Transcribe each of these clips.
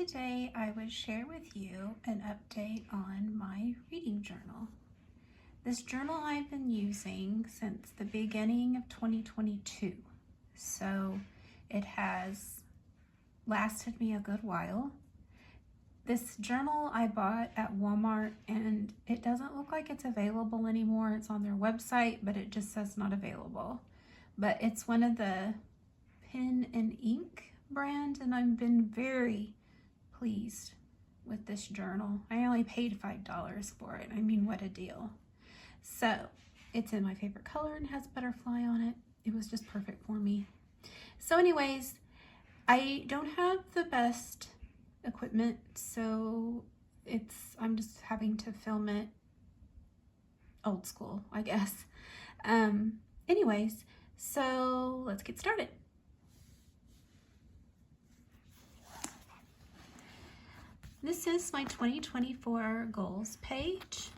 today I would share with you an update on my reading journal. This journal I've been using since the beginning of 2022, so it has lasted me a good while. This journal I bought at Walmart, and it doesn't look like it's available anymore. It's on their website, but it just says not available. But it's one of the Pen and Ink brand, and I've been very pleased with this journal. I only paid $5 for it. I mean, what a deal. So it's in my favorite color and has butterfly on it. It was just perfect for me. So anyways, I don't have the best equipment, so I'm just having to film it old school, I guess. Anyways, so let's get started. This is my 2024 goals page,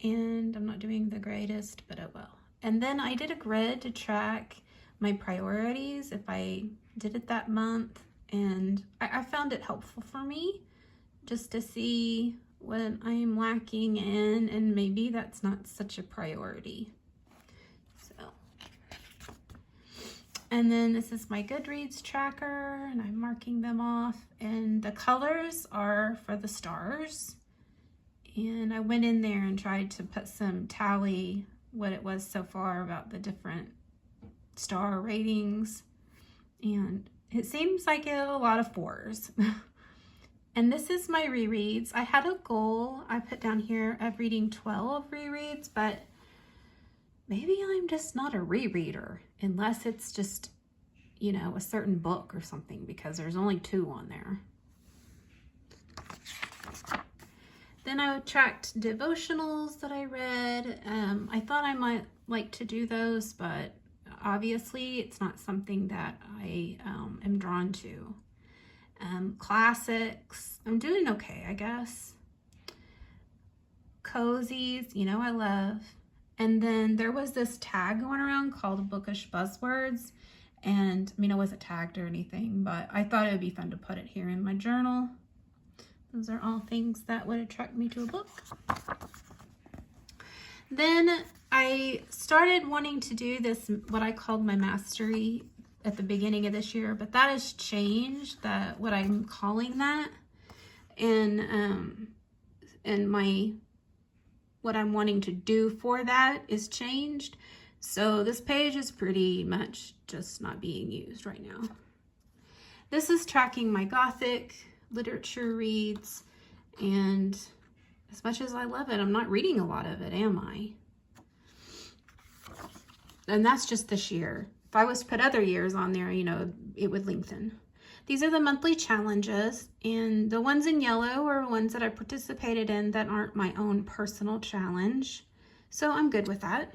and I'm not doing the greatest, but oh well. And then I did a grid to track my priorities if I did it that month, and I found it helpful for me just to see what I'm lacking in, and maybe that's not such a priority. And then this is my Goodreads tracker, and I'm marking them off, and the colors are for the stars. And I went in there and tried to put some tally what it was so far about the different star ratings, and it seems like a lot of 4s. And this is my rereads. I had a goal I put down here of reading 12 rereads, but maybe I'm just not a rereader unless it's just, you know, a certain book or something, because there's only 2 on there. Then I tracked devotionals that I read. I thought I might like to do those, but obviously it's not something that I am drawn to. Classics, I'm doing okay, I guess. Cozies, you know, I love. And then there was this tag going around called Bookish Buzzwords. And I mean, it wasn't tagged or anything, but I thought it would be fun to put it here in my journal. Those are all things that would attract me to a book. Then I started wanting to do this, what I called my mastery at the beginning of this year, but that has changed, what I'm calling that. And what I'm wanting to do for that is changed. So this page is pretty much just not being used right now. This is tracking my Gothic literature reads, and as much as I love it, I'm not reading a lot of it, am I? And that's just this year. If I was to put other years on there, you know, it would lengthen. These are the monthly challenges, and the ones in yellow are ones that I participated in that aren't my own personal challenge. So I'm good with that.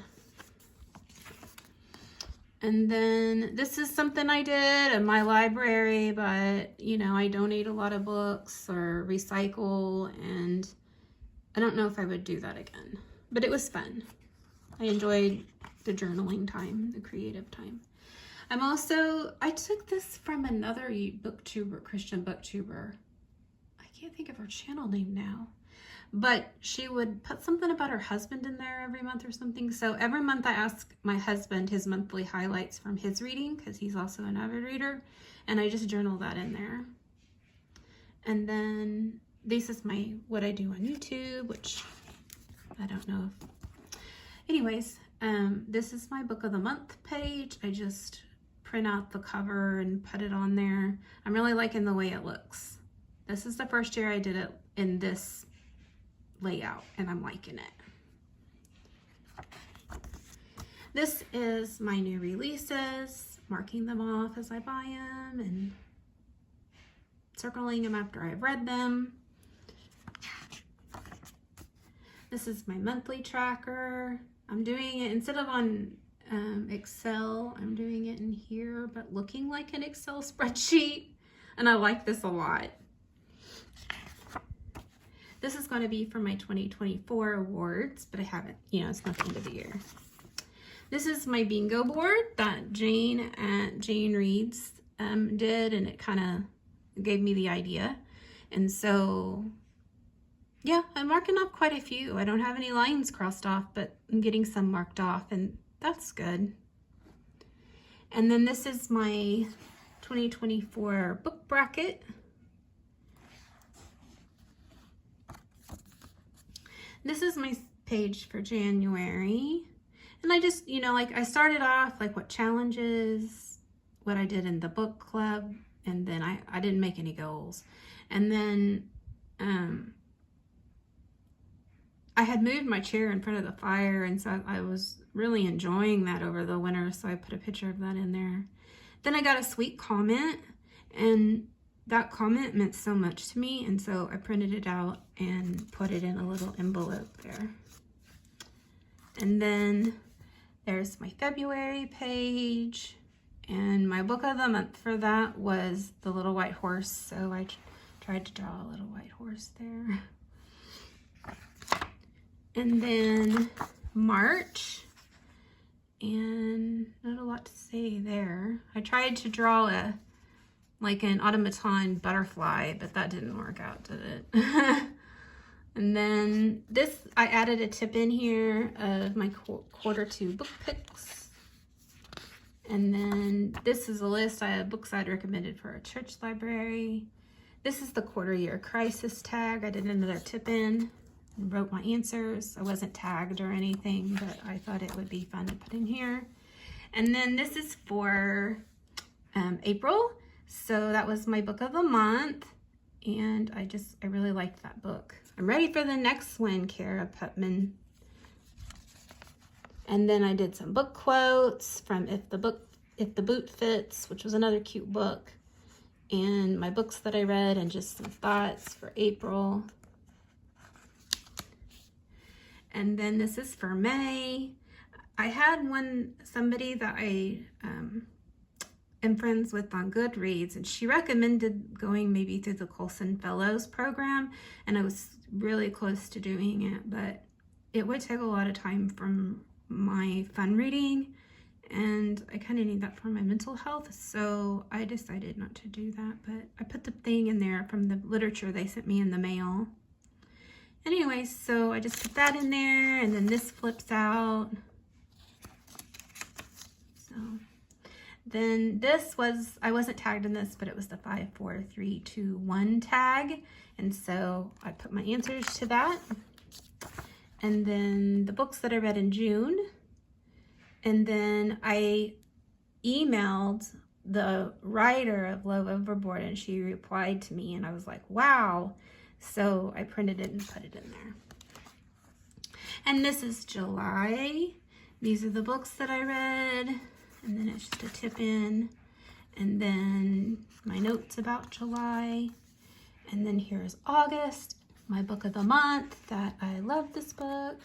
And then this is something I did in my library, but you know, I donate a lot of books or recycle, and I don't know if I would do that again, but it was fun. I enjoyed the journaling time, the creative time. I took this from another booktuber, Christian booktuber. I can't think of her channel name now, but she would put something about her husband in there every month or something. So every month I ask my husband his monthly highlights from his reading, because he's also an avid reader, and I just journal that in there. And then this is what I do on YouTube, which I don't know if, anyways, this is my book of the month page. I just print out the cover and put it on there. I'm really liking the way it looks. This is the first year I did it in this layout, and I'm liking it. This is my new releases, marking them off as I buy them and circling them after I've read them. This is my monthly tracker. I'm doing it instead of on Excel, I'm doing it in here, but looking like an Excel spreadsheet, and I like this a lot. This is going to be for my 2024 awards, but I haven't, you know, it's not the end of the year. This is my bingo board that Jane at Jane Reads did, and it kind of gave me the idea. And so, yeah, I'm marking off quite a few. I don't have any lines crossed off, but I'm getting some marked off, and that's good. And then this is my 2024 book bracket. This is my page for January. And I just, you know, like I started off like what challenges, what I did in the book club, and then I didn't make any goals. And then I had moved my chair in front of the fire, and so I was really enjoying that over the winter, so I put a picture of that in there. Then I got a sweet comment, and that comment meant so much to me, and so I printed it out and put it in a little envelope there. And then there's my February page, and my book of the month for that was The Little White Horse, so I tried to draw a little white horse there. And then March, and not a lot to say there. I tried to draw like an automaton butterfly, but that didn't work out, did it? And then this, I added a tip in here of my Q2 book picks. And then this is a list of books I'd recommended for a church library. This is the quarter year crisis tag. I did another tip in and wrote my answers. I wasn't tagged or anything, but I thought it would be fun to put in here. And then this is for April. So that was my book of the month. And I really liked that book. I'm ready for the next one, Kara Putman. And then I did some book quotes from If the Boot Fits, which was another cute book. And my books that I read, and just some thoughts for April. And then this is for May. I had somebody that I am friends with on Goodreads, and she recommended going maybe through the Colson Fellows program, and I was really close to doing it, but it would take a lot of time from my fun reading, and I kind of need that for my mental health, so I decided not to do that. But I put the thing in there from the literature they sent me in the mail. Anyway, so I just put that in there, and then this flips out. So then this was, I wasn't tagged in this, but it was the 5, 4, 3, 2, 1 tag. And so I put my answers to that. And then the books that I read in June. And then I emailed the writer of Love Overboard, and she replied to me, and I was like, wow. So I printed it and put it in there. And this is July. These are the books that I read. And then it's just a tip in. And then my notes about July. And then here's August, my book of the month, that I love this book.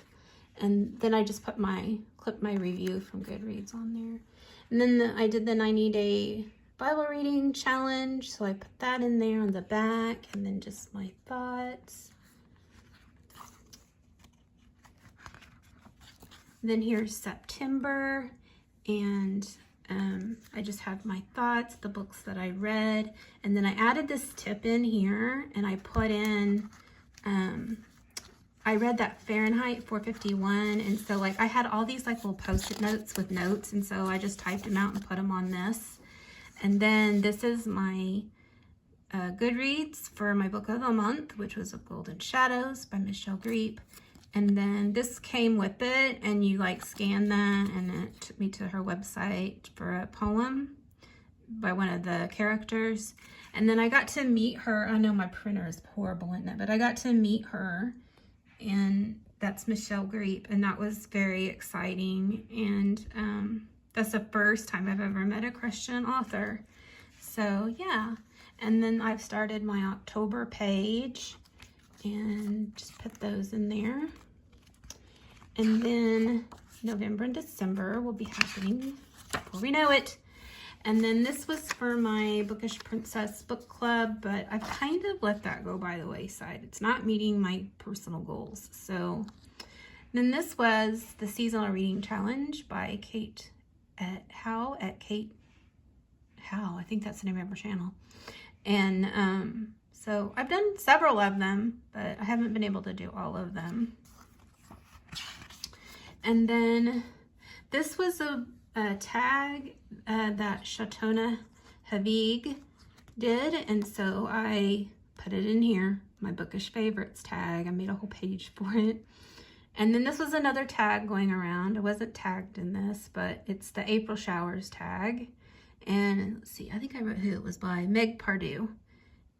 And then I just clipped my review from Goodreads on there. And then I did the 90-day Bible reading challenge, so I put that in there on the back, and then just my thoughts. Then here's September, and I just have my thoughts, the books that I read, and then I added this tip in here, and I put in, I read that Fahrenheit 451, and so like I had all these like little post-it notes with notes, and so I just typed them out and put them on this. And then this is my Goodreads for my book of the month, which was Of Golden Shadows by Michelle Greep. And then this came with it, and you like scan that, and it took me to her website for a poem by one of the characters. And then I got to meet her. I know my printer is horrible in it, but I got to meet her, and that's Michelle Greep, and that was very exciting. And that's the first time I've ever met a Christian author. So yeah, and then I've started my October page and just put those in there. And then November and December will be happening before we know it. And then this was for my Bookish Princess book club, but I've kind of let that go by the wayside. It's not meeting my personal goals. So then this was the Seasonal Reading Challenge by Kate Howe at Kate Howe. I think that's the name of her channel. And So I've done several of them, but I haven't been able to do all of them. And then this was a tag that Shatona Havig did, and so I put it in here, my bookish favorites tag. I made a whole page for it. And then this was another tag going around. I wasn't tagged in this, but it's the April Showers tag. And let's see, I think I wrote who it was by, Meg Pardue.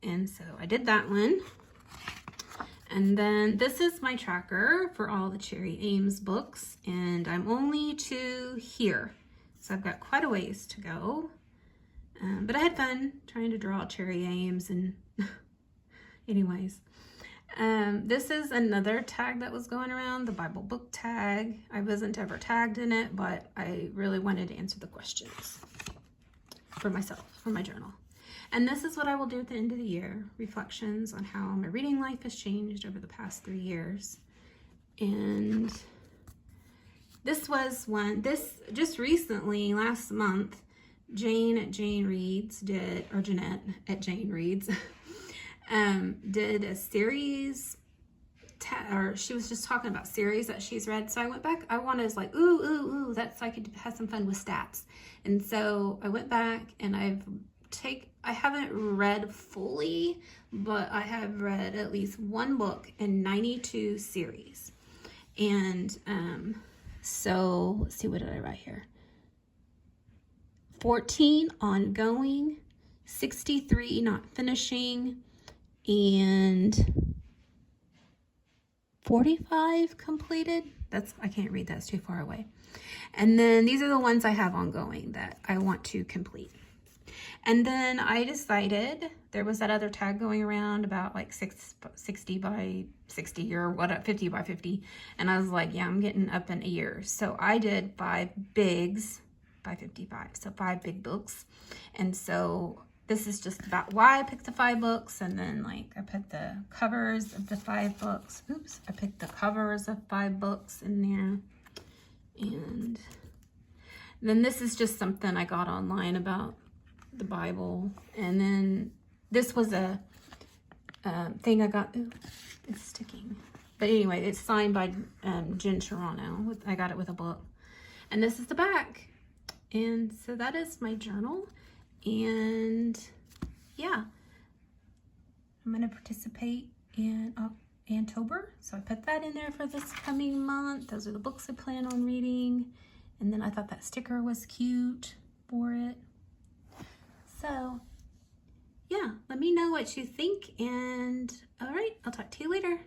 And so I did that one. And then this is my tracker for all the Cherry Ames books, and I'm only to here. So I've got quite a ways to go. But I had fun trying to draw Cherry Ames, and anyways. This is another tag that was going around, the Bible book tag. I wasn't ever tagged in it, but I really wanted to answer the questions for myself, for my journal. And this is what I will do at the end of the year, reflections on how my reading life has changed over the past 3 years. And this was one, this just recently, last month, Jane at Jane Reads did, or Jeanette at Jane Reads, did a series, or she was just talking about series that she's read. So I went back, I wanted like, ooh, that's, I could have some fun with stats. And so I went back and I haven't read fully, but I have read at least one book in 92 series. And so let's see, what did I write here? 14 ongoing, 63 not finishing, and 45 completed. I can't read, that's too far away. And then these are the ones I have ongoing that I want to complete. And then I decided, there was that other tag going around about like 60 by 60 or what, 50 by 50. And I was like, yeah, I'm getting up in years. So I did 5 bigs by 55. So 5 big books. And so this is just about why I picked the 5 books. And then like I put the covers of the 5 books. Oops, I picked the covers of 5 books in there. And then this is just something I got online about the Bible. And then this was a thing I got. Ooh, it's sticking. But anyway, it's signed by Jen Toronto. I got it with a book. And this is the back. And so that is my journal. And yeah, I'm going to participate in October. So I put that in there for this coming month. Those are the books I plan on reading. And then I thought that sticker was cute for it. So yeah, let me know what you think. And all right, I'll talk to you later.